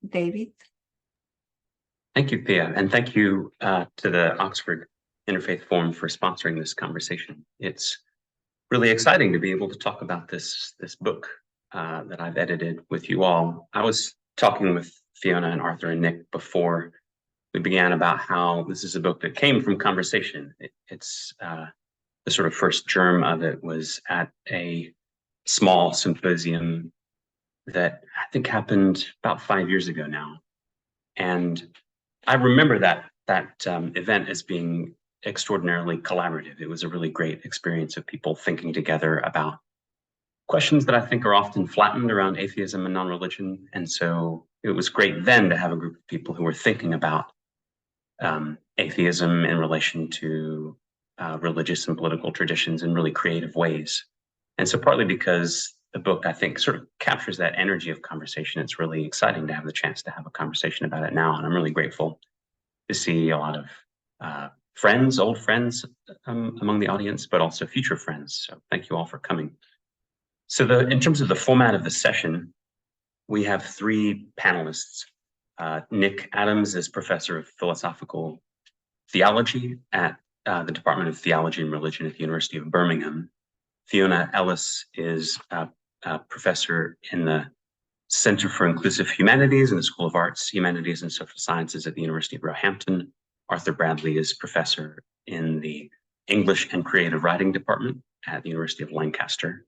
David. Thank you, Pia, and thank you to the Oxford Interfaith Forum for sponsoring this conversation. It's really exciting to be able to talk about this book that I've edited with you all. I was talking with Fiona and Arthur and Nick before we began about how this is a book that came from conversation. It's the sort of first germ of it was at a small symposium that I think happened about 5 years ago now. And I remember that event as being extraordinarily collaborative. It was a really great experience of people thinking together about questions that I think are often flattened around atheism and non-religion. And so it was great then to have a group of people who were thinking about atheism in relation to religious and political traditions in really creative ways. And so partly because the book, I think, sort of captures that energy of conversation, it's really exciting to have the chance to have a conversation about it now. And I'm really grateful to see a lot of friends, old friends among the audience, but also future friends. So thank you all for coming. So in terms of the format of the session, we have 3 panelists. Nick Adams is professor of philosophical theology at the Department of Theology and Religion at the University of Birmingham. Fiona Ellis is a professor in the Center for Inclusive Humanities in the School of Arts, Humanities, and Social Sciences at the University of Roehampton. Arthur Bradley is professor in the English and Creative Writing Department at the University of Lancaster.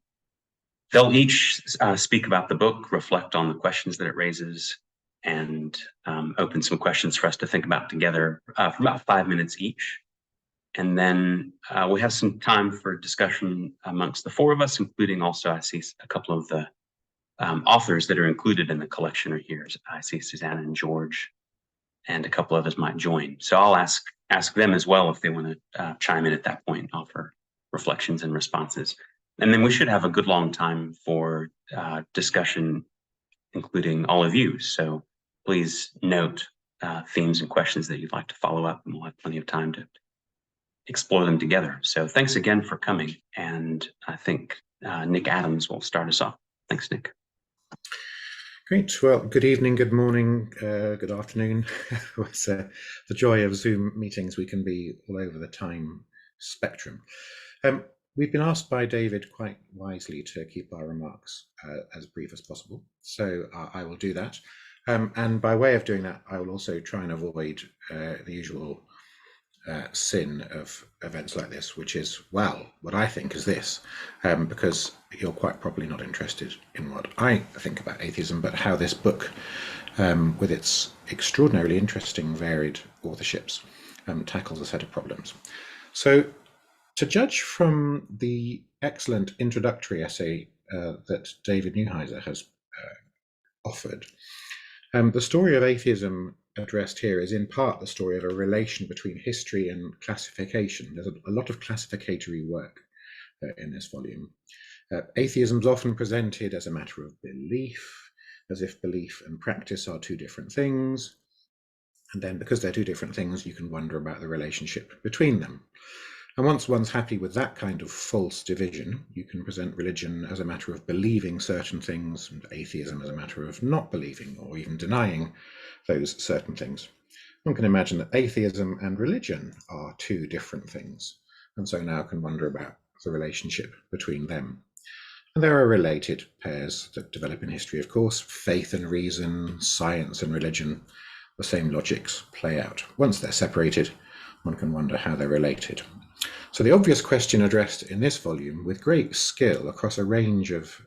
They'll each speak about the book, reflect on the questions that it raises, and open some questions for us to think about together for about 5 minutes each. And then we have some time for discussion amongst the 4 of us, including also, I see a couple of the authors that are included in the collection are here. I see Susanna and George, and a couple others might join. So I'll ask them as well if they want to chime in at that point, offer reflections and responses. And then we should have a good long time for discussion, including all of you. So please note themes and questions that you'd like to follow up, and we'll have plenty of time to explore them together. So thanks again for coming. And I think Nick Adams will start us off. Thanks, Nick. Great. Well, good evening, good morning, good afternoon. It's the joy of Zoom meetings. We can be all over the time spectrum. We've been asked by David quite wisely to keep our remarks as brief as possible. So I will do that. And by way of doing that, I will also try and avoid the usual sin of events like this, which is, well, what I think is this, because you're quite probably not interested in what I think about atheism, but how this book, with its extraordinarily interesting varied authorships, tackles a set of problems. So to judge from the excellent introductory essay that David Newheiser has offered, the story of atheism addressed here is in part the story of a relation between history and classification. There's a lot of classificatory work in this volume. Atheism is often presented as a matter of belief, as if belief and practice are 2 different things. And then because they're 2 different things, you can wonder about the relationship between them. And once one's happy with that kind of false division, you can present religion as a matter of believing certain things and atheism as a matter of not believing or even denying those certain things. One can imagine that atheism and religion are 2 different things, and so now can wonder about the relationship between them. And there are related pairs that develop in history, of course, faith and reason, science and religion. The same logics play out. Once they're separated, one can wonder how they're related. So the obvious question addressed in this volume with great skill across a range of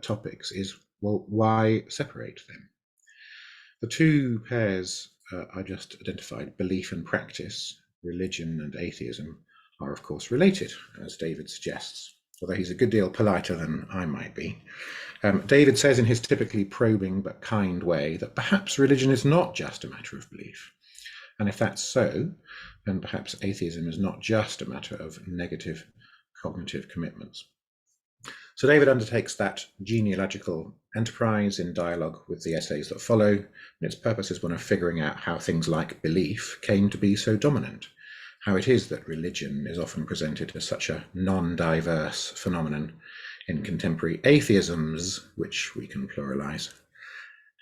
topics is, well, why separate them? The 2 pairs I just identified, belief and practice, religion and atheism, are of course related, as David suggests, although he's a good deal politer than I might be. David says in his typically probing but kind way that perhaps religion is not just a matter of belief. And if that's so, then perhaps atheism is not just a matter of negative cognitive commitments. So David undertakes that genealogical enterprise in dialogue with the essays that follow, and its purpose is one of figuring out how things like belief came to be so dominant, how it is that religion is often presented as such a non-diverse phenomenon in contemporary atheisms, which we can pluralize,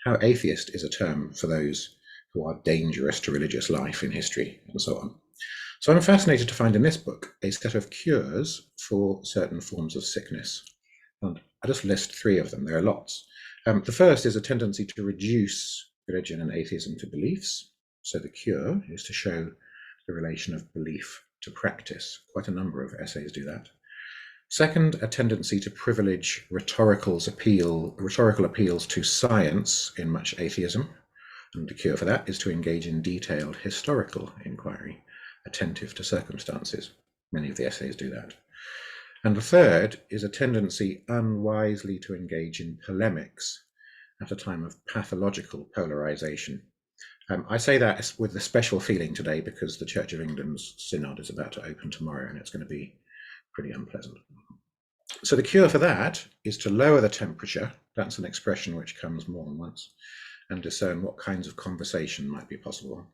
how atheist is a term for those who are dangerous to religious life in history, and so on. So I'm fascinated to find in this book a set of cures for certain forms of sickness. And I just list three of them. There are lots. The first is a tendency to reduce religion and atheism to beliefs. So the cure is to show the relation of belief to practice. Quite a number of essays do that. Second, a tendency to privilege rhetorical appeals to science in much atheism. And the cure for that is to engage in detailed historical inquiry, attentive to circumstances. Many of the essays do that. And the third is a tendency unwisely to engage in polemics at a time of pathological polarization. I say that with a special feeling today because the Church of England's synod is about to open tomorrow and it's going to be pretty unpleasant. So the cure for that is to lower the temperature. That's an expression which comes more than once, and discern what kinds of conversation might be possible.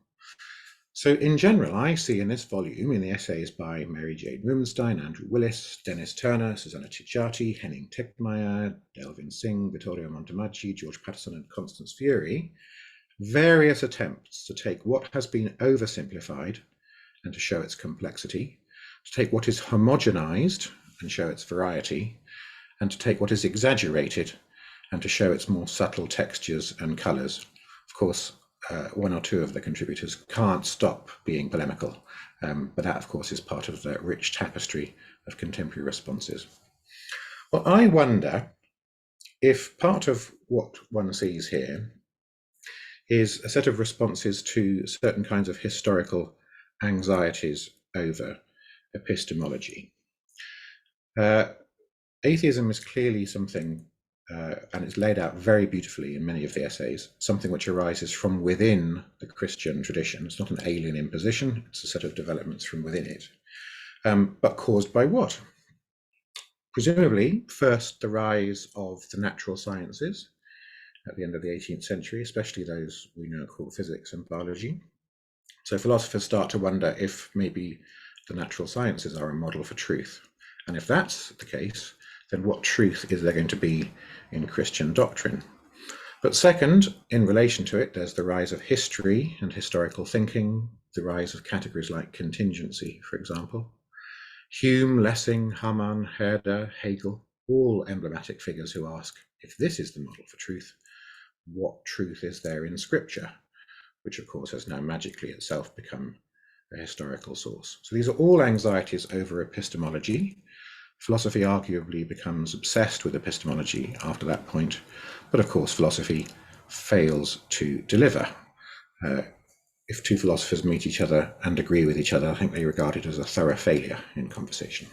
So in general, I see in this volume, in the essays by Mary Jane Rubenstein, Andrew Willis, Dennis Turner, Susanna Cicciati, Henning Tegtmeier, Delvin Singh, Vittorio Montemaggi, George Patterson, and Constance Fury, various attempts to take what has been oversimplified and to show its complexity, to take what is homogenized and show its variety, and to take what is exaggerated and to show its more subtle textures and colors. Of course, one or two of the contributors can't stop being polemical, but that, of course, is part of the rich tapestry of contemporary responses. Well, I wonder if part of what one sees here is a set of responses to certain kinds of historical anxieties over epistemology. Atheism is clearly something, and it's laid out very beautifully in many of the essays, something which arises from within the Christian tradition. It's not an alien imposition, it's a set of developments from within it. But caused by what? Presumably, first, the rise of the natural sciences at the end of the 18th century, especially those we now call physics and biology. So philosophers start to wonder if maybe the natural sciences are a model for truth. And if that's the case, then what truth is there going to be in Christian doctrine? But second, in relation to it, there's the rise of history and historical thinking, the rise of categories like contingency, for example. Hume, Lessing, Hamann, Herder, Hegel, all emblematic figures who ask, if this is the model for truth, what truth is there in Scripture? Which, of course, has now magically itself become a historical source. So these are all anxieties over epistemology. Philosophy arguably becomes obsessed with epistemology after that point, but of course philosophy fails to deliver. If two philosophers meet each other and agree with each other, I think they regard it as a thorough failure in conversation.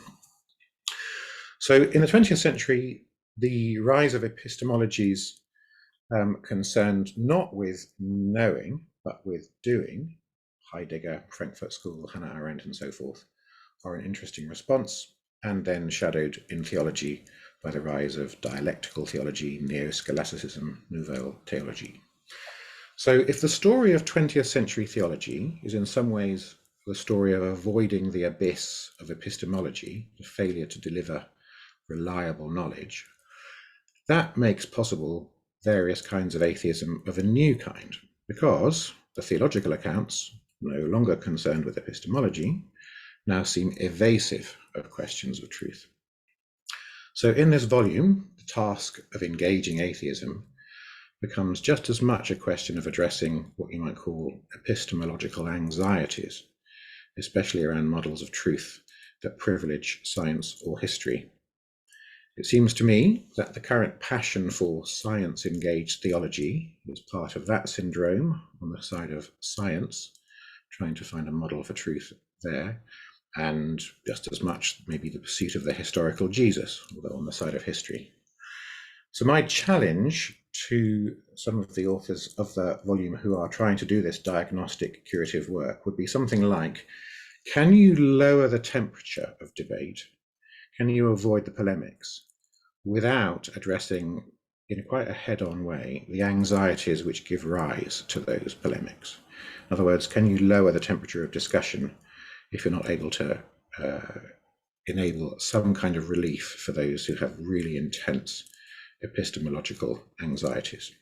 So in the 20th century, the rise of epistemologies concerned not with knowing, but with doing, Heidegger, Frankfurt School, Hannah Arendt, and so forth, are an interesting response, and then shadowed in theology by the rise of dialectical theology, neo-scholasticism, nouvelle theology. So if the story of 20th century theology is in some ways the story of avoiding the abyss of epistemology, the failure to deliver reliable knowledge, that makes possible various kinds of atheism of a new kind, because the theological accounts, no longer concerned with epistemology, now seem evasive of questions of truth. So in this volume, the task of engaging atheism becomes just as much a question of addressing what you might call epistemological anxieties, especially around models of truth that privilege science or history. It seems to me that the current passion for science-engaged theology is part of that syndrome on the side of science, trying to find a model for truth there, and just as much maybe the pursuit of the historical Jesus, although on the side of history. So my challenge to some of the authors of the volume who are trying to do this diagnostic curative work would be something like, can you lower the temperature of debate? Can you avoid the polemics without addressing in quite a head-on way the anxieties which give rise to those polemics? In other words, can you lower the temperature of discussion if you're not able to enable some kind of relief for those who have really intense epistemological anxieties?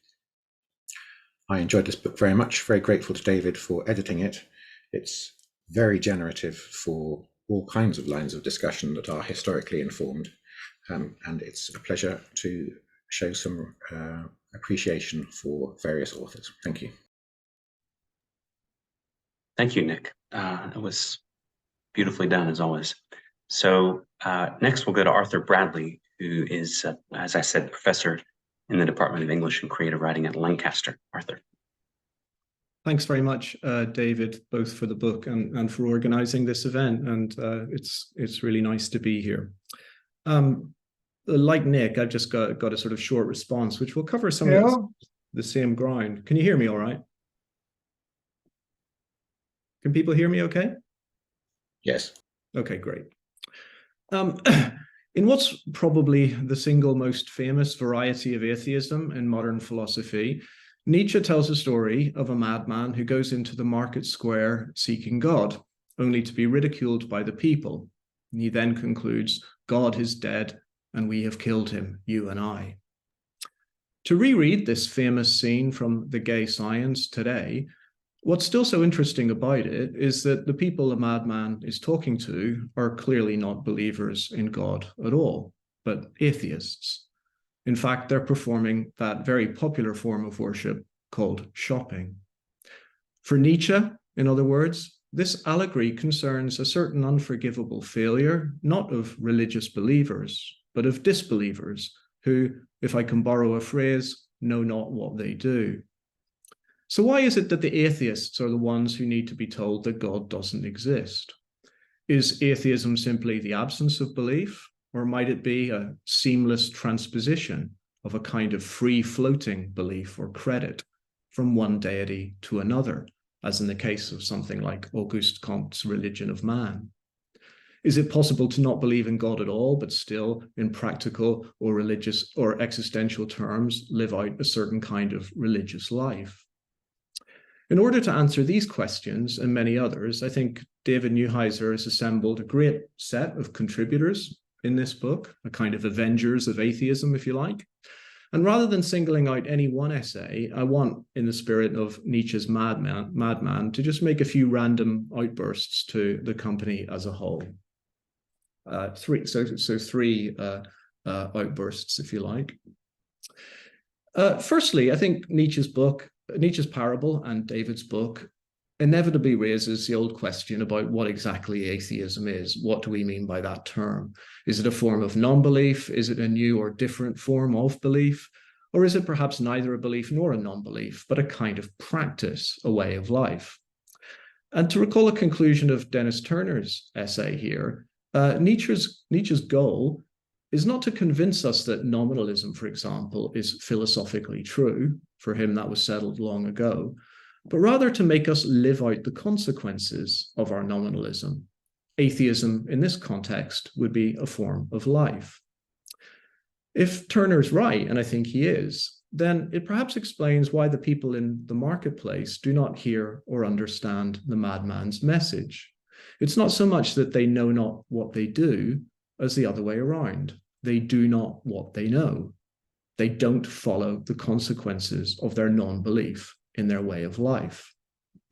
I enjoyed this book very much. Very grateful to David for editing it. It's very generative for all kinds of lines of discussion that are historically informed. And it's a pleasure to show some appreciation for various authors. Thank you. Thank you, Nick. It was beautifully done, as always. So next we'll go to Arthur Bradley, who is, as I said, professor in the Department of English and Creative Writing at Lancaster. Arthur. Thanks very much, David, both for the book and for organizing this event. And it's really nice to be here. Like Nick, I've just got a sort of short response, which will cover some of the same ground. Can you hear me all right? Can people hear me okay? Yes. Okay, great. In what's probably the single most famous variety of atheism in modern philosophy, Nietzsche tells a story of a madman who goes into the market square seeking God, only to be ridiculed by the people. And he then concludes, God is dead, and we have killed him, you and I. To reread this famous scene from The Gay Science today, what's still so interesting about it is that the people the madman is talking to are clearly not believers in God at all, but atheists. In fact, they're performing that very popular form of worship called shopping. For Nietzsche, in other words, this allegory concerns a certain unforgivable failure, not of religious believers, but of disbelievers who, if I can borrow a phrase, know not what they do. So why is it that the atheists are the ones who need to be told that God doesn't exist? Is atheism simply the absence of belief? Or might it be a seamless transposition of a kind of free-floating belief or credit from one deity to another, as in the case of something like Auguste Comte's Religion of Man? Is it possible to not believe in God at all, but still, in practical or religious or existential terms, live out a certain kind of religious life? In order to answer these questions and many others, I think David Newheiser has assembled a great set of contributors in this book, a kind of Avengers of atheism, if you like. And rather than singling out any one essay, I want, in the spirit of Nietzsche's madman, to just make a few random outbursts to the company as a whole. Three outbursts, if you like. Firstly, I think Nietzsche's parable and David's book inevitably raises the old question about what exactly atheism is. What do we mean by that term? Is it a form of non-belief? Is it a new or different form of belief? Or is it perhaps neither a belief nor a non-belief, but a kind of practice, a way of life? And to recall a conclusion of Dennis Turner's essay here, Nietzsche's goal is not to convince us that nominalism, for example, is philosophically true. For him, that was settled long ago, but rather to make us live out the consequences of our nominalism. Atheism, in this context, would be a form of life. If Turner's right, and I think he is, then it perhaps explains why the people in the marketplace do not hear or understand the madman's message. It's not so much that they know not what they do, as the other way around. They do not what they know. They don't follow the consequences of their non-belief in their way of life.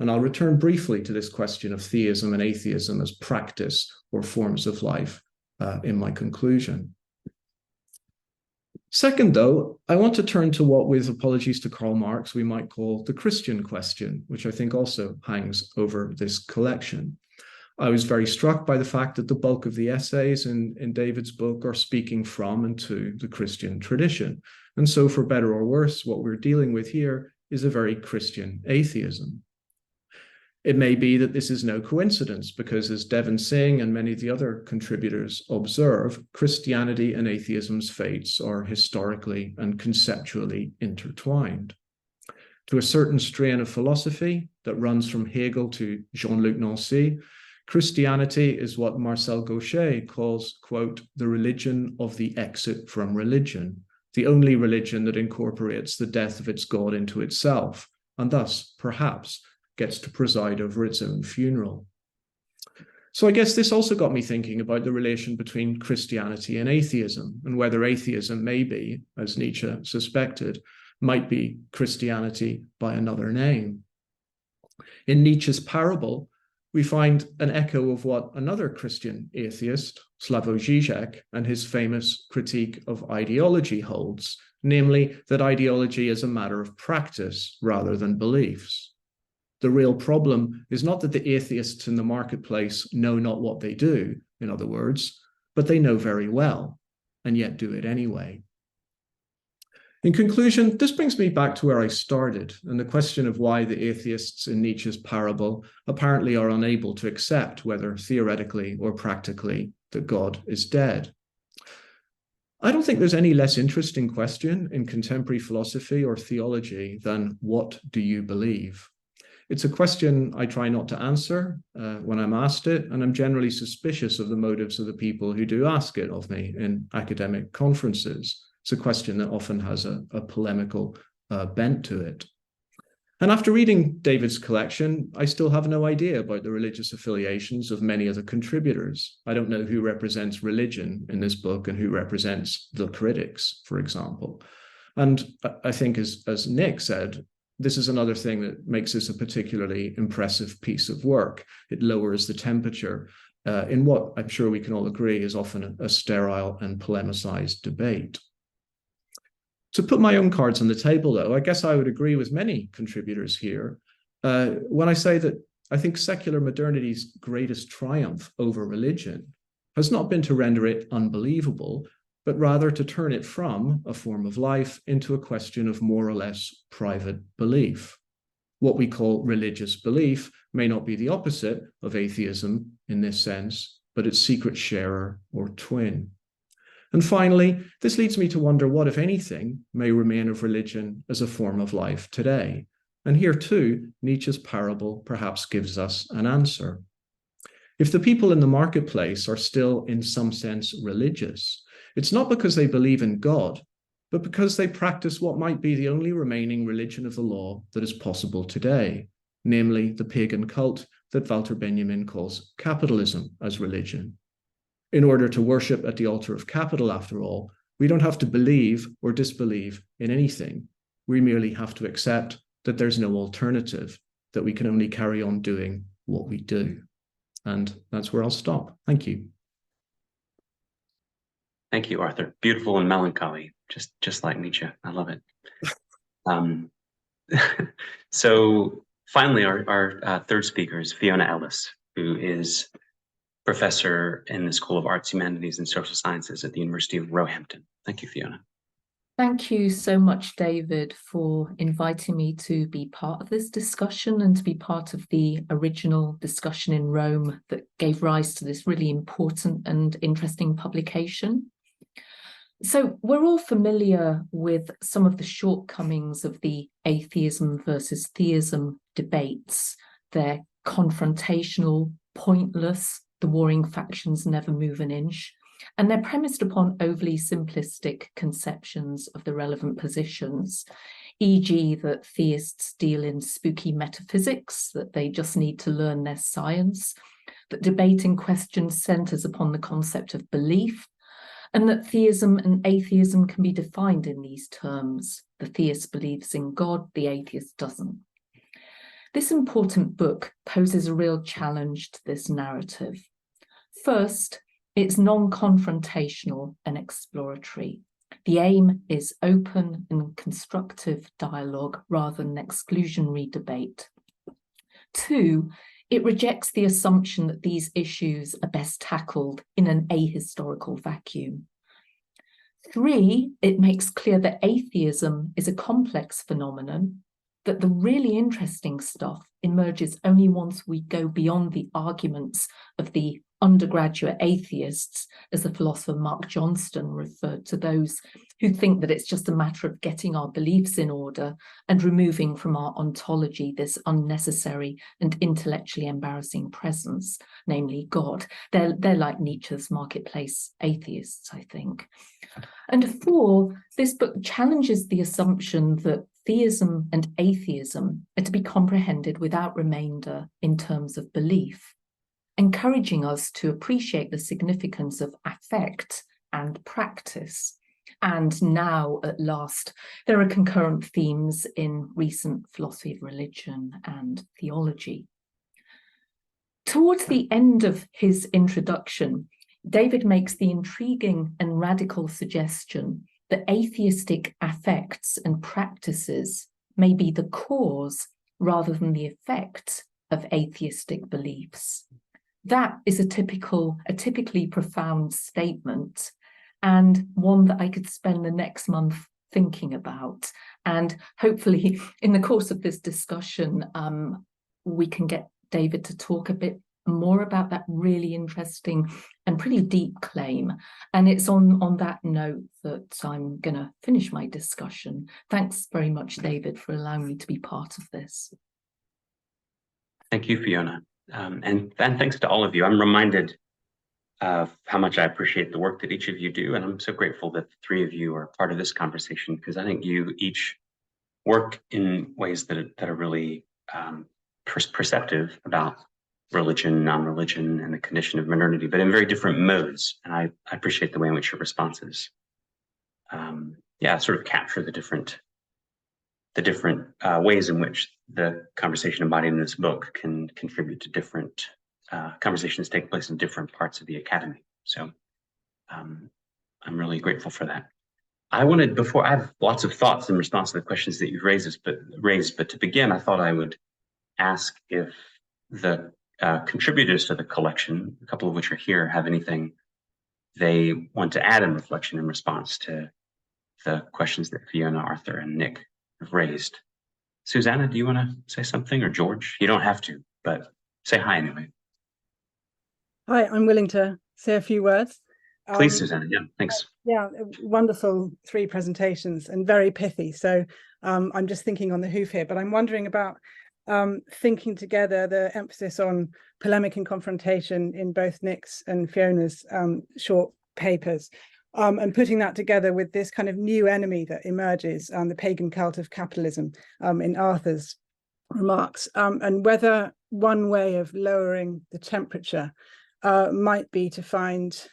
And I'll return briefly to this question of theism and atheism as practice or forms of life in my conclusion. Second, though, I want to turn to what, with apologies to Karl Marx, we might call the Christian question, which I think also hangs over this collection. I was very struck by the fact that the bulk of the essays in David's book are speaking from and to the Christian tradition. And so, for better or worse, what we're dealing with here is a very Christian atheism. It may be that this is no coincidence because, as Devon Singh and many of the other contributors observe, Christianity and atheism's fates are historically and conceptually intertwined. To a certain strain of philosophy that runs from Hegel to Jean-Luc Nancy, Christianity is what Marcel Gauchet calls, quote, the religion of the exit from religion, the only religion that incorporates the death of its God into itself, and thus, perhaps, gets to preside over its own funeral. So I guess this also got me thinking about the relation between Christianity and atheism, and whether atheism may be, as Nietzsche suspected, might be Christianity by another name. In Nietzsche's parable, we find an echo of what another Christian atheist, Slavoj Žižek, and his famous critique of ideology holds, namely that ideology is a matter of practice rather than beliefs. The real problem is not that the atheists in the marketplace know not what they do, in other words, but they know very well, and yet do it anyway. In conclusion, this brings me back to where I started, and the question of why the atheists in Nietzsche's parable apparently are unable to accept, whether theoretically or practically, that God is dead. I don't think there's any less interesting question in contemporary philosophy or theology than what do you believe? It's a question I try not to answer when I'm asked it, and I'm generally suspicious of the motives of the people who do ask it of me in academic conferences. It's a question that often has a polemical bent to it. And after reading David's collection, I still have no idea about the religious affiliations of many of the contributors. I don't know who represents religion in this book and who represents the critics, for example. And I think, as Nick said, this is another thing that makes this a particularly impressive piece of work. It lowers the temperature in what I'm sure we can all agree is often a sterile and polemicized debate. To put my own cards on the table, though, I guess I would agree with many contributors here when I say that I think secular modernity's greatest triumph over religion has not been to render it unbelievable, but rather to turn it from a form of life into a question of more or less private belief. What we call religious belief may not be the opposite of atheism in this sense, but its secret sharer or twin. And finally, this leads me to wonder what, if anything, may remain of religion as a form of life today. And here too, Nietzsche's parable perhaps gives us an answer. If the people in the marketplace are still in some sense religious, it's not because they believe in God, but because they practice what might be the only remaining religion of the law that is possible today, namely the pagan cult that Walter Benjamin calls capitalism as religion. In order to worship at the altar of capital, after all, we don't have to believe or disbelieve in anything. We merely have to accept that there's no alternative, that we can only carry on doing what we do. And that's where I'll stop. Thank you. Thank you, Arthur. Beautiful and melancholy, just like Nietzsche. I love it. So finally, our third speaker is Fiona Ellis, who is professor in the School of Arts, Humanities, and Social Sciences at the University of Roehampton. Thank you, Fiona. Thank you so much, David, for inviting me to be part of this discussion and to be part of the original discussion in Rome that gave rise to this really important and interesting publication. So we're all familiar with some of the shortcomings of the atheism versus theism debates. They're confrontational, pointless, the warring factions never move an inch, and they're premised upon overly simplistic conceptions of the relevant positions, e.g. that theists deal in spooky metaphysics, that they just need to learn their science, that debate in question centers upon the concept of belief, and that theism and atheism can be defined in these terms. The theist believes in God, the atheist doesn't. This important book poses a real challenge to this narrative. First, it's non-confrontational and exploratory. The aim is open and constructive dialogue rather than exclusionary debate. Two, it rejects the assumption that these issues are best tackled in an ahistorical vacuum. Three, it makes clear that atheism is a complex phenomenon, that the really interesting stuff emerges only once we go beyond the arguments of the undergraduate atheists, as the philosopher Mark Johnston referred to those who think that it's just a matter of getting our beliefs in order and removing from our ontology this unnecessary and intellectually embarrassing presence, namely God. They're like Nietzsche's marketplace atheists, I think. And four, this book challenges the assumption that theism and atheism are to be comprehended without remainder in terms of belief, encouraging us to appreciate the significance of affect and practice, And now, at last, there are concurrent themes in recent philosophy of religion and theology. Towards the end of his introduction, David makes the intriguing and radical suggestion that atheistic affects and practices may be the cause rather than the effect of atheistic beliefs. That is a typically profound statement, and one that I could spend the next month thinking about. And hopefully in the course of this discussion, we can get David to talk a bit more about that really interesting and pretty deep claim. And it's on that note that I'm going to finish my discussion. Thanks very much, David, for allowing me to be part of this. Thank you, Fiona. And thanks to all of you. I'm reminded of how much I appreciate the work that each of you do. And I'm so grateful that the three of you are part of this conversation, because I think you each work in ways that are really perceptive about religion, non-religion, and the condition of modernity, but in very different modes. And I appreciate the way in which your responses sort of capture the different ways in which the conversation embodied in this book can contribute to different conversations taking place in different parts of the academy. So I'm really grateful for that. I have lots of thoughts in response to the questions that you've raised, but to begin, I thought I would ask if the contributors to the collection, a couple of which are here, have anything they want to add in reflection in response to the questions that Fiona, Arthur, and Nick have raised. Susanna, do you want to say something, or George? You don't have to, but say hi anyway. Hi, I'm willing to say a few words. Please, Susanna. Yeah, thanks. Yeah, wonderful 3 presentations and very pithy. So I'm just thinking on the hoof here, but I'm wondering about thinking together the emphasis on polemic and confrontation in both Nick's and Fiona's short papers, and putting that together with this kind of new enemy that emerges, the pagan cult of capitalism, in Arthur's remarks, and whether one way of lowering the temperature might be to find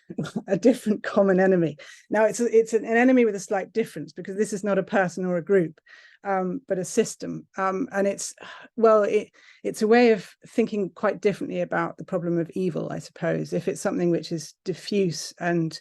a different common enemy. Now, it's an enemy with a slight difference, because this is not a person or a group, but a system. And it's a way of thinking quite differently about the problem of evil, I suppose. If it's something which is diffuse and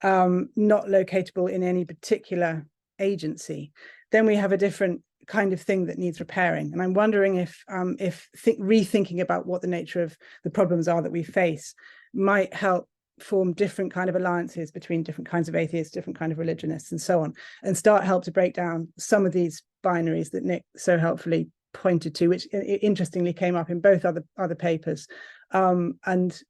not locatable in any particular agency, then we have a different kind of thing that needs repairing. And I'm wondering if rethinking about what the nature of the problems are that we face might help form different kind of alliances between different kinds of atheists, different kind of religionists, and so on, and help to break down some of these binaries that Nick so helpfully pointed to, which interestingly came up in both other papers. And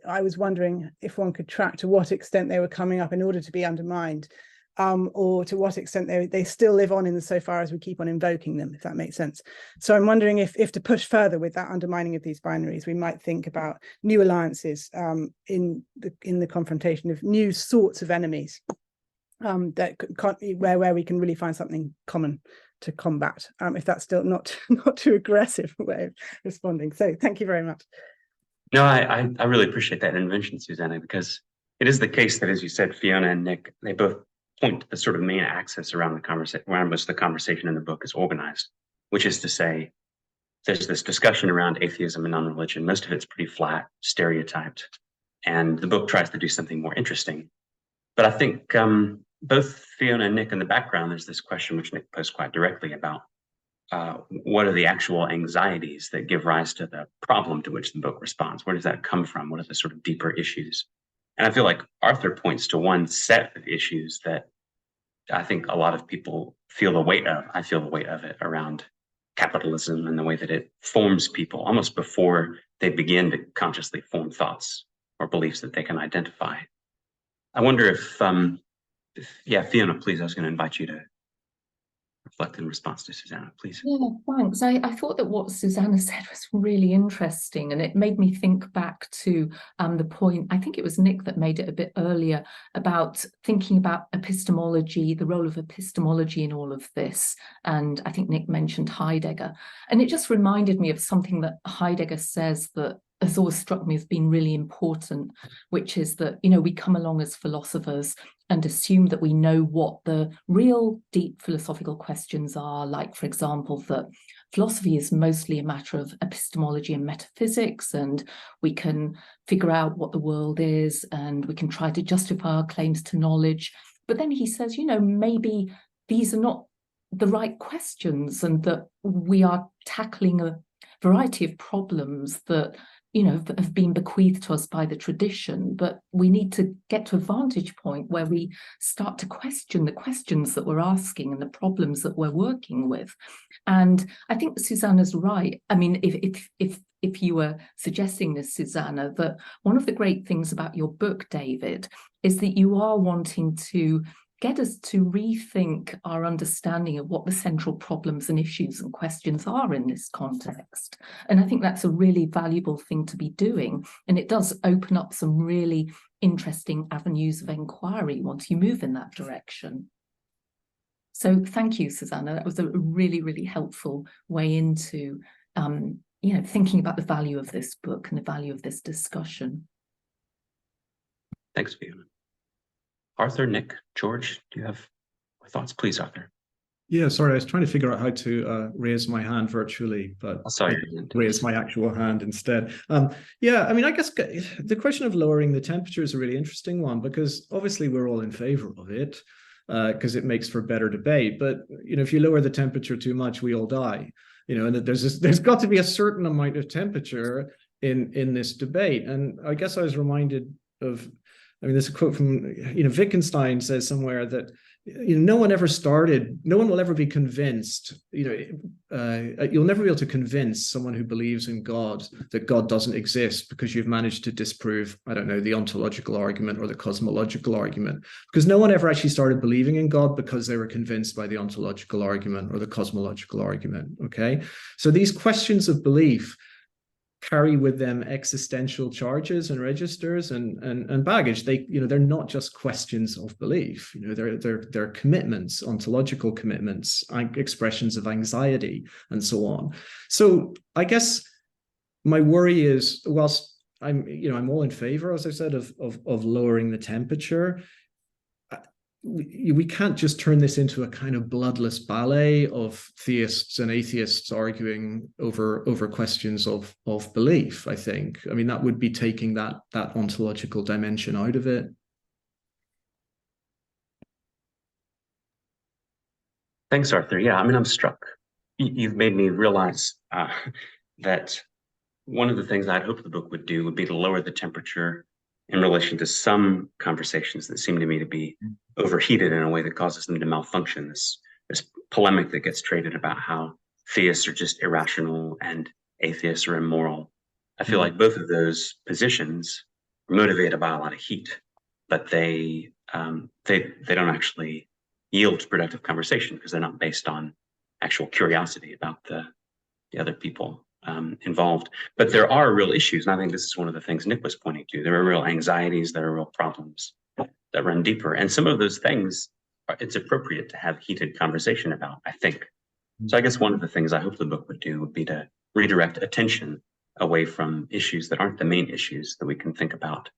I was wondering if one could track to what extent they were coming up in order to be undermined, or to what extent they still live on insofar as we keep on invoking them, if that makes sense. So I'm wondering if to push further with that undermining of these binaries, we might think about new alliances in the confrontation of new sorts of enemies, where we can really find something common to combat, if that's still not too aggressive a way of responding. So thank you very much. No, I really appreciate that intervention, Susanna, because it is the case that, as you said, Fiona and Nick, they both point to the sort of main axis around which the conversation in the book is organized, which is to say, there's this discussion around atheism and non-religion. Most of it's pretty flat, stereotyped, and the book tries to do something more interesting. But I think both Fiona and Nick, in the background, there's this question which Nick posed quite directly about what are the actual anxieties that give rise to the problem to which the book responds? Where does that come from? What are the sort of deeper issues? And I feel like Arthur points to one set of issues that I think a lot of people feel the weight of. I feel the weight of it around capitalism and the way that it forms people almost before they begin to consciously form thoughts or beliefs that they can identify. I wonder if Fiona, please, I was going to invite you to reflect in response to Susanna, please. Yeah, thanks. I thought that what Susanna said was really interesting, and it made me think back to the point, I think it was Nick that made it a bit earlier, about thinking about epistemology, the role of epistemology in all of this. And I think Nick mentioned Heidegger. And it just reminded me of something that Heidegger says that has always struck me as being really important, which is that, we come along as philosophers and assume that we know what the real deep philosophical questions are, like, for example, that philosophy is mostly a matter of epistemology and metaphysics, and we can figure out what the world is, and we can try to justify our claims to knowledge. But then he says, you know, maybe these are not the right questions, and that we are tackling a variety of problems that, you know, have been bequeathed to us by the tradition, but we need to get to a vantage point where we start to question the questions that we're asking and the problems that we're working with. And I think Susanna's right. I mean, if you were suggesting this, Susanna, that one of the great things about your book, David, is that you are wanting to get us to rethink our understanding of what the central problems and issues and questions are in this context. And I think that's a really valuable thing to be doing. And it does open up some really interesting avenues of inquiry once you move in that direction. So thank you, Susanna. That was a really, really helpful way into you know, thinking about the value of this book and the value of this discussion. Thanks, Fiona. Arthur, Nick, George, do you have thoughts? Please, Arthur. Yeah, sorry, I was trying to figure out how to raise my hand virtually, but I saw your hand. Raise my actual hand instead. Yeah, I mean, I guess the question of lowering the temperature is a really interesting one, because obviously we're all in favor of it, because it makes for better debate. But, you know, if you lower the temperature too much, we all die. You know, and there's got to be a certain amount of temperature in this debate. And I guess I was reminded of, I mean, there's a quote from, you know, Wittgenstein says somewhere that, you know, no one will ever be convinced, you know, you'll never be able to convince someone who believes in God that God doesn't exist because you've managed to disprove, I don't know, the ontological argument or the cosmological argument, because no one ever actually started believing in God because they were convinced by the ontological argument or the cosmological argument. Okay, so these questions of belief carry with them existential charges and registers and baggage. They, you know, they're not just questions of belief. You know, they're commitments, ontological commitments, expressions of anxiety, and so on. So I guess my worry is, whilst I'm all in favor, as I said, of lowering the temperature, we can't just turn this into a kind of bloodless ballet of theists and atheists arguing over questions of belief. I think, I mean, that would be taking that ontological dimension out of it. Thanks, Arthur. Yeah, I mean, I'm struck. You've made me realize that one of the things I'd hoped the book would do would be to lower the temperature in relation to some conversations that seem to me to be overheated in a way that causes them to malfunction. This polemic that gets traded about how theists are just irrational and atheists are immoral. I feel like both of those positions are motivated by a lot of heat, but they don't actually yield to productive conversation because they're not based on actual curiosity about the other people involved. But there are real issues, and I think this is one of the things Nick was pointing to. There are real anxieties, there are real problems that run deeper, and some of those things it's appropriate to have heated conversation about, I think. So I guess one of the things I hope the book would do would be to redirect attention away from issues that aren't the main issues, that we can think about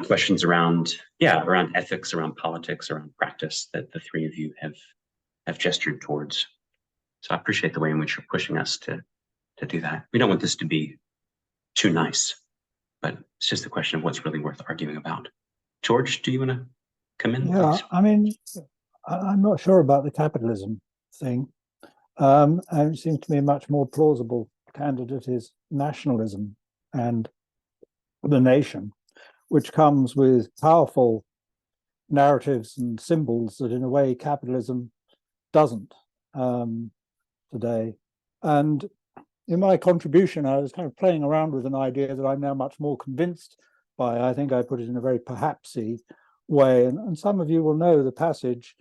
questions around ethics, around politics, around practice that the three of you have gestured towards. So I appreciate the way in which you're pushing us to do that. We don't want this to be too nice, but it's just a question of what's really worth arguing about. George, do you want to come in? Yeah, please? I mean, I'm not sure about the capitalism thing. And it seems to me a much more plausible candidate is nationalism and the nation, which comes with powerful narratives and symbols that in a way capitalism doesn't today. And in my contribution, I was kind of playing around with an idea that I'm now much more convinced by. I think I put it in a very perhapsy way. And some of you will know the passage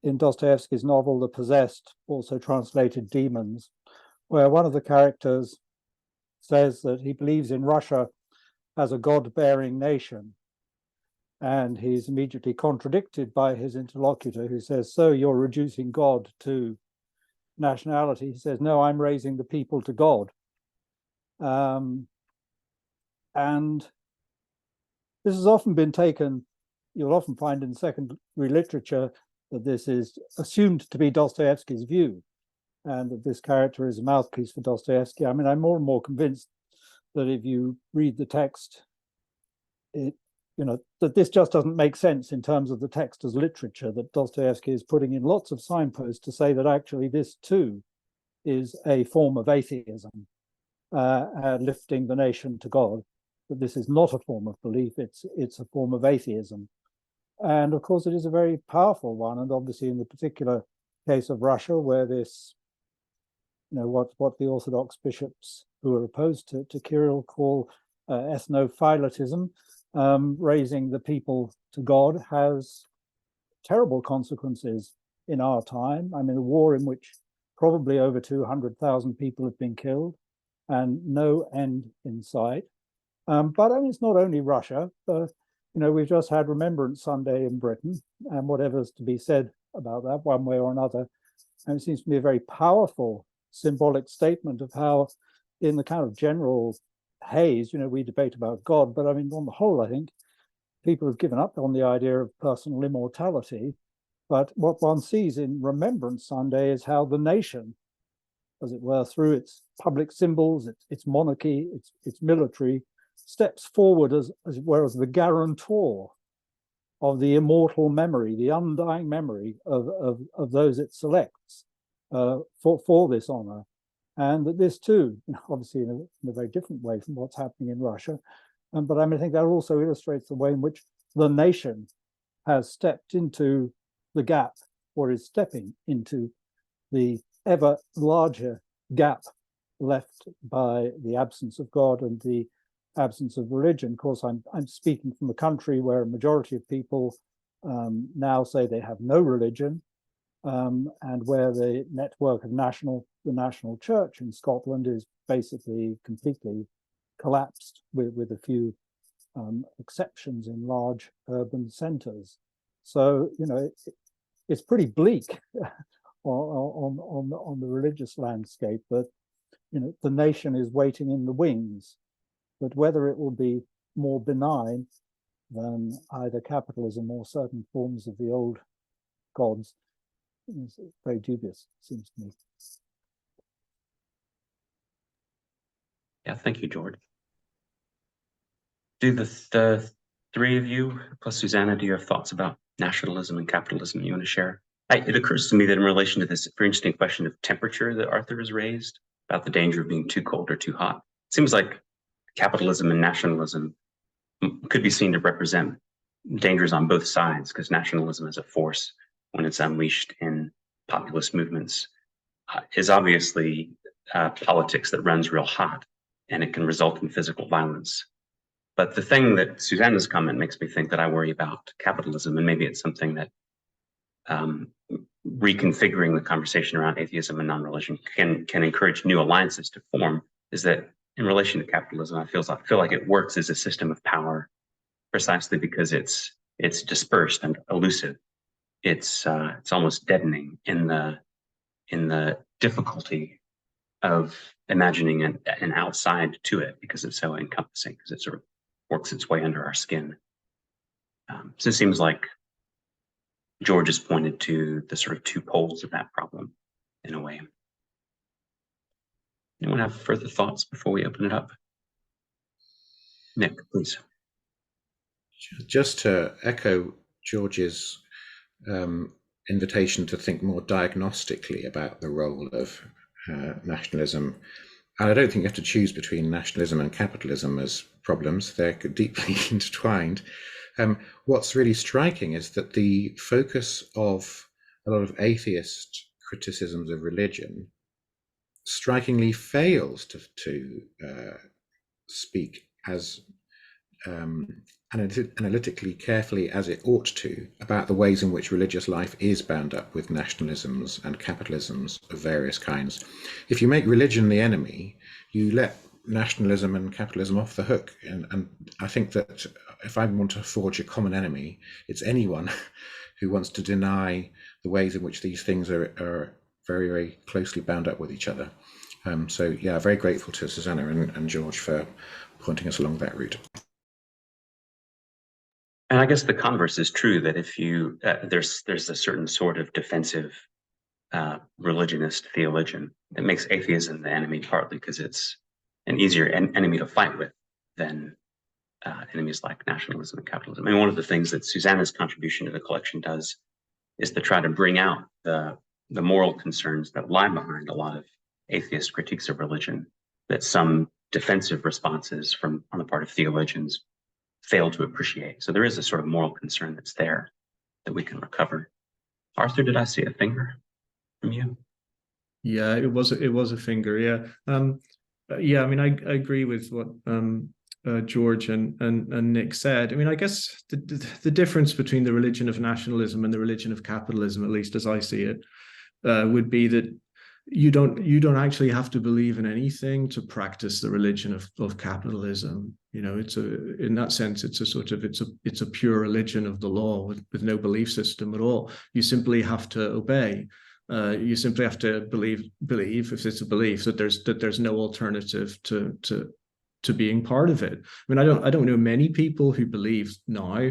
in Dostoevsky's novel, The Possessed, also translated Demons, where one of the characters says that he believes in Russia as a God-bearing nation. And he's immediately contradicted by his interlocutor, who says, so you're reducing God to nationality. He says, no, I'm raising the people to God. And this has often been taken, you'll often find in secondary literature that this is assumed to be Dostoevsky's view, and that this character is a mouthpiece for Dostoevsky. I mean, I'm more and more convinced that if you read the text, that this just doesn't make sense in terms of the text as literature, that Dostoevsky is putting in lots of signposts to say that actually this too is a form of atheism, lifting the nation to God, that this is not a form of belief, it's a form of atheism. And of course, it is a very powerful one. And obviously, in the particular case of Russia, where this, what the Orthodox bishops who are opposed to Kirill call ethnophilatism, raising the people to God, has terrible consequences in our time. I mean, a war in which probably over 200,000 people have been killed and no end in sight. But I mean, it's not only Russia. We've just had Remembrance Sunday in Britain, and whatever's to be said about that one way or another. And it seems to me a very powerful symbolic statement of how, in the kind of general haze, we debate about God, but I mean, on the whole, I think people have given up on the idea of personal immortality. But what one sees in Remembrance Sunday is how the nation, as it were, through its public symbols, its monarchy, its military, steps forward as it were as the guarantor of the immortal memory, the undying memory of those it selects for this honor. And that this too, obviously in a very different way from what's happening in Russia, but I think that also illustrates the way in which the nation has stepped into the gap, or is stepping into the ever larger gap left by the absence of God and the absence of religion. Of course, I'm speaking from a country where a majority of people now say they have no religion, and where the network of the national church in Scotland is basically completely collapsed, with a few exceptions in large urban centres. So it's pretty bleak on the religious landscape, that the nation is waiting in the wings. But whether it will be more benign than either capitalism or certain forms of the old gods is very dubious, it seems to me. Yeah, thank you, George. Do the three of you, plus Susanna, do you have thoughts about nationalism and capitalism you want to share? It occurs to me that in relation to this very interesting question of temperature that Arthur has raised, about the danger of being too cold or too hot, it seems like capitalism and nationalism could be seen to represent dangers on both sides, because nationalism as a force, when it's unleashed in populist movements, is obviously politics that runs real hot, and it can result in physical violence. But the thing that Susanna's comment makes me think that I worry about capitalism, and maybe it's something that reconfiguring the conversation around atheism and non-religion can encourage new alliances to form, is that in relation to capitalism, I feel like it works as a system of power precisely because it's dispersed and elusive. It's almost deadening in the difficulty of imagining an outside to it, because it's so encompassing, because it sort of works its way under our skin. So it seems like George has pointed to the sort of two poles of that problem in a way. Anyone have further thoughts before we open it up? Nick, please. Just to echo George's invitation to think more diagnostically about the role of nationalism. And I don't think you have to choose between nationalism and capitalism as problems. They're deeply intertwined. What's really striking is that the focus of a lot of atheist criticisms of religion strikingly fails to speak as analytically carefully as it ought to about the ways in which religious life is bound up with nationalisms and capitalisms of various kinds. If you make religion the enemy, you let nationalism and capitalism off the hook. And I think that if I want to forge a common enemy, it's anyone who wants to deny the ways in which these things are very, very closely bound up with each other. So yeah, very grateful to Susanna and George for pointing us along that route. And I guess the converse is true, that if you there's a certain sort of defensive religionist theologian that makes atheism the enemy, partly because it's an easier enemy to fight with than enemies like nationalism and capitalism. I mean, one of the things that Susanna's contribution to the collection does is to try to bring out the moral concerns that lie behind a lot of atheist critiques of religion, that some defensive responses on the part of theologians fail to appreciate. So there is a sort of moral concern that's there that we can recover. Arthur, did I see a finger from you? Yeah, it was a finger. Yeah. Yeah, I mean, I agree with what George and Nick said. I mean, I guess the difference between the religion of nationalism and the religion of capitalism, at least as I see it, would be that you don't actually have to believe in anything to practice the religion of capitalism. You know, in that sense, it's a pure religion of the law with no belief system at all. You simply have to obey. You simply have to believe if it's a belief that there's no alternative to being part of it. I mean, I don't know many people who believe now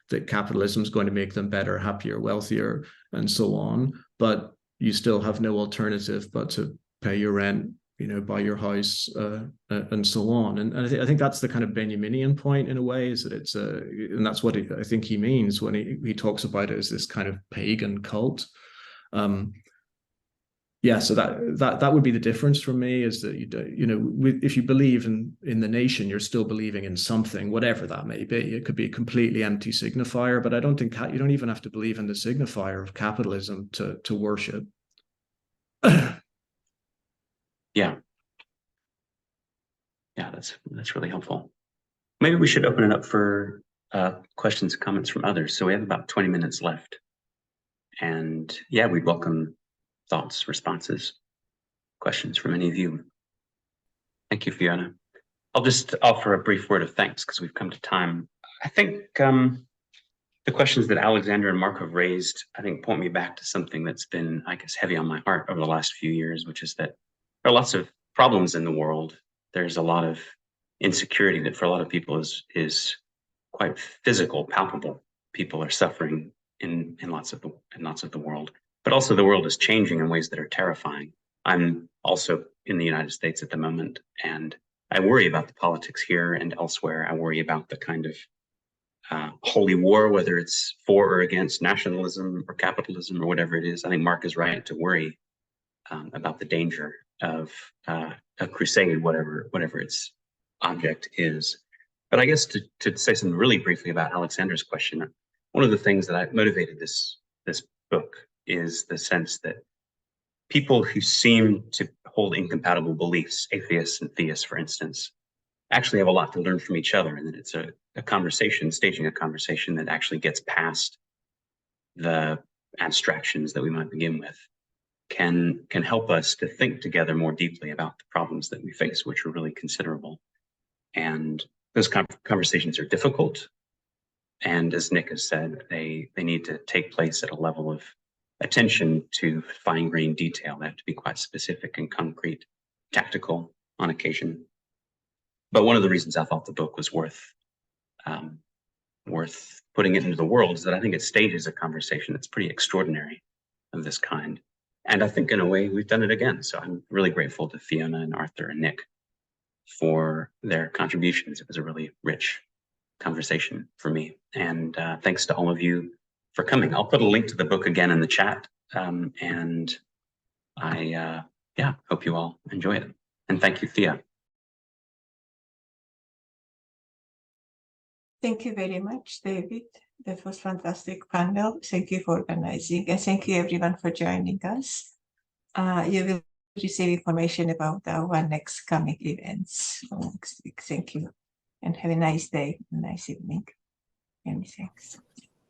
that capitalism is going to make them better, happier, wealthier, and so on. But you still have no alternative but to pay your rent, you know, buy your house, and so on. And I think that's the kind of Benjaminian point in a way, is that it's and that's what I think he means when he talks about it as this kind of pagan cult. Yeah, so that would be the difference for me, is that if you believe in the nation, you're still believing in something, whatever that may be. It could be a completely empty signifier, but I don't think you don't even have to believe in the signifier of capitalism to worship. Yeah, that's really helpful. Maybe we should open it up for questions and comments from others. So we have about 20 minutes left, and yeah, we'd welcome thoughts, responses, questions from any of you. Thank you, Fiona. I'll just offer a brief word of thanks because we've come to time. I think the questions that Alexander and Mark have raised, I think, point me back to something that's been, I guess, heavy on my heart over the last few years, which is that there are lots of problems in the world. There's a lot of insecurity that for a lot of people is quite physical, palpable. People are suffering in lots of the world. But also the world is changing in ways that are terrifying. I'm also in the United States at the moment, and I worry about the politics here and elsewhere. I worry about the kind of holy war, whether it's for or against nationalism or capitalism or whatever it is. I think Mark is right to worry about the danger of a crusade, whatever its object is. But I guess to say something really briefly about Alexander's question, one of the things that motivated this book is the sense that people who seem to hold incompatible beliefs, atheists and theists, for instance, actually have a lot to learn from each other, and that it's a conversation, staging a conversation that actually gets past the abstractions that we might begin with, can help us to think together more deeply about the problems that we face, which are really considerable. And those conversations are difficult. And as Nick has said, they need to take place at a level of attention to fine-grained detail. They have to be quite specific and concrete, tactical on occasion. But one of the reasons I thought the book was worth putting it into the world is that I think it stages a conversation that's pretty extraordinary of this kind. And I think in a way we've done it again. So I'm really grateful to Fiona and Arthur and Nick for their contributions. It was a really rich conversation for me. And thanks to all of you for coming. I'll put a link to the book again in the chat. And I hope you all enjoy it. And thank you, Thea. Thank you very much, David. That was fantastic panel. Thank you for organizing, and thank you everyone for joining us. You will receive information about our next coming events for next week. Thank you, and have a nice day, a nice evening. Many thanks.